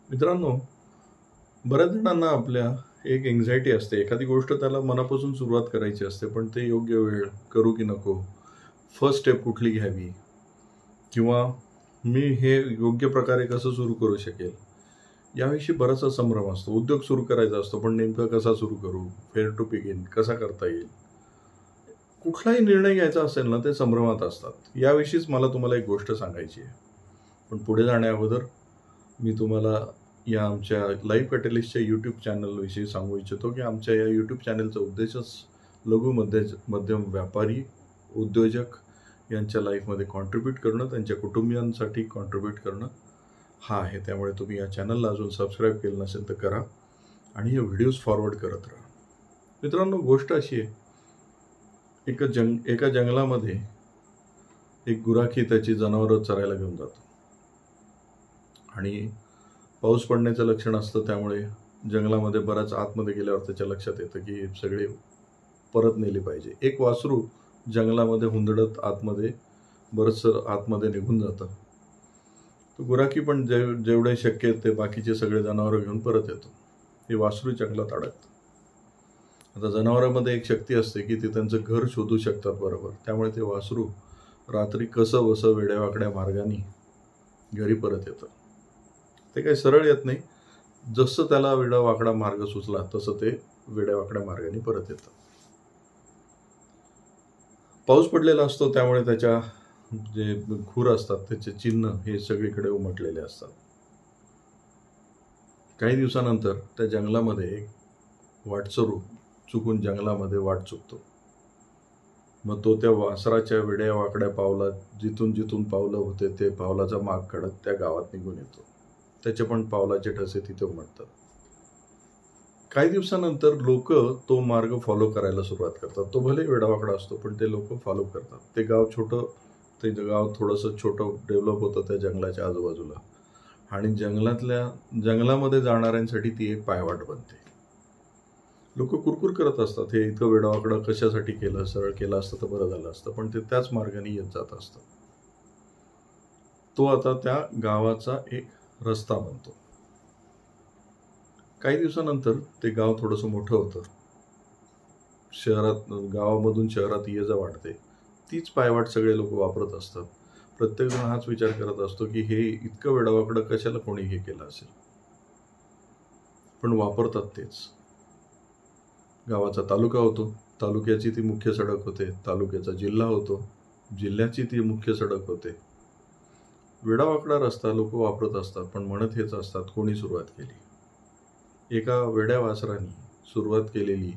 मित्रांनो, बऱ्याच जणांना आपल्या एक एन्झायटी असते. एखादी गोष्ट त्याला मनापासून सुरुवात करायची असते, पण ते योग्य वेळ, करू की नको, फर्स्ट स्टेप कुठली घ्यावी किंवा मी हे योग्य प्रकारे कसं सुरू करू शकेल, याविषयी बराचसा संभ्रम असतो. उद्योग सुरू करायचा असतो, पण नेमका कसा सुरू करू, फेअर टू बिगिन कसा करता येईल. कुठलाही निर्णय घ्यायचा असेल ना, ते संभ्रमात असतात. याविषयीच मला तुम्हाला एक गोष्ट सांगायची आहे. पण पुढे जाण्या अगोदर मी तुम्हाला या आमच्या लाईफ कॅटलिस्टच्या यूट्यूब चॅनलविषयी सांगू इच्छितो की आमच्या या यूट्यूब चॅनलचा उद्देशच लघु मध्यम व्यापारी, उद्योजक यांच्या लाईफमध्ये कॉन्ट्रीब्यूट करणं, त्यांच्या कुटुंबियांसाठी कॉन्ट्रीब्यूट करणं हा आहे. त्यामुळे तुम्ही या चॅनलला अजून सबस्क्राईब केलं नसेल तर करा आणि हे व्हिडिओज फॉरवर्ड करत राहा. मित्रांनो, गोष्ट अशी आहे, एका जंगलामध्ये एक गुराखी त्याची जनावरं चरायला घेऊन जातो आणि पाऊस पडण्याचं लक्षण असतं. त्यामुळे जंगलामध्ये बराच आतमध्ये गेल्यावर त्याच्या लक्षात येतं की सगळे परत नेले पाहिजे. एक वासरू जंगलामध्ये हुंदडत आतमध्ये बरंचसं आतमध्ये निघून जातं. तो गुराखी पण जेवढे शक्य आहे ते बाकीचे सगळे जनावरं घेऊन परत येतो. हे वासरू जंगलात अडकतं. आता जनावरांमध्ये एक शक्ती असते की ते त्यांचं घर शोधू शकतात बरोबर. त्यामुळे ते वासरू रात्री कसं बसं वेड्यावाकड्या मार्गाने घरी परत येतं. ते काही सरळ येत नाही. जसं त्याला वेडावाकडा मार्ग सुचला तसं ते वेड्यावाकड्या मार्गाने परत येतं. पाऊस पडलेला असतो, त्यामुळे त्याच्या जे खूर असतात त्याचे चिन्ह हे सगळीकडे उमटलेले असतात. काही दिवसानंतर त्या जंगलामध्ये एक वाटसरू चुकून जंगलामध्ये वाट चुकतो. मग तो त्या वासराच्या वेड्यावाकड्या पावलात जिथून पावलं होते ते पावलाचा माग काढत त्या गावात निघून येतो. त्याचे पण पावलाचे ठसे तिथे उमटतात. काही दिवसानंतर लोक तो मार्ग फॉलो करायला सुरुवात करतात. तो भले वेडावाकडा असतो, पण ते लोक फॉलो करतात. ते गाव थोडंसं छोटं डेव्हलप होतं त्या जंगलाच्या आजूबाजूला आणि जंगलामध्ये जाणाऱ्यांसाठी ती एक पायवाट बनते. लोक कुरकुर करत असतात, हे इतकं वेडावाकडं कशासाठी केलं, सरळ केलं असतं तर बरं झालं असतं. पण ते त्याच मार्गाने येत जात असतं. तो आता त्या गावाचा एक रस्ता बनतो. काही दिवसानंतर ते गाव थोडंसं मोठं होतं. गावामधून शहरात ये जा वाढते. तीच पायवाट सगळे लोक वापरत असतात. प्रत्येकजण हाच विचार करत असतो की हे इतकं वेडावाकडं कशाला कोणी हे केलं असेल, पण वापरतात तेच. गावाचा तालुका होतो, तालुक्याची ती मुख्य सडक होते. तालुक्याचा जिल्हा होतो, जिल्ह्याची ती मुख्य सडक होते. वेडावाकडा रस्ता लोक वापरत असतात, पण म्हणत हेच असतात, कोणी सुरुवात केली. एका वेड्या वासराने सुरुवात केलेली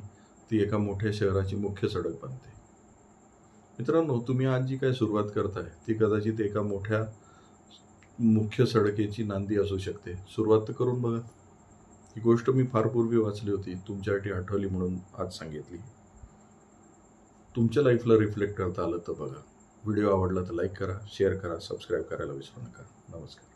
ती एका मोठ्या शहराची मुख्य सडक बनते. मित्रांनो, तुम्ही आज जी काय सुरुवात करताय ती कदाचित एका मोठ्या मुख्य सडकेची नांदी असू शकते. सुरुवात तर करून बघा. ही गोष्ट मी फार पूर्वी वाचली होती, तुमच्यासाठी आठवली म्हणून आज सांगितली. तुमच्या लाईफला रिफ्लेक्ट करता आलं तर बघा. व्हिडिओ आवडला तर लाईक करा, शेअर करा, सबस्क्राईब करायला विसरू नका. नमस्कार.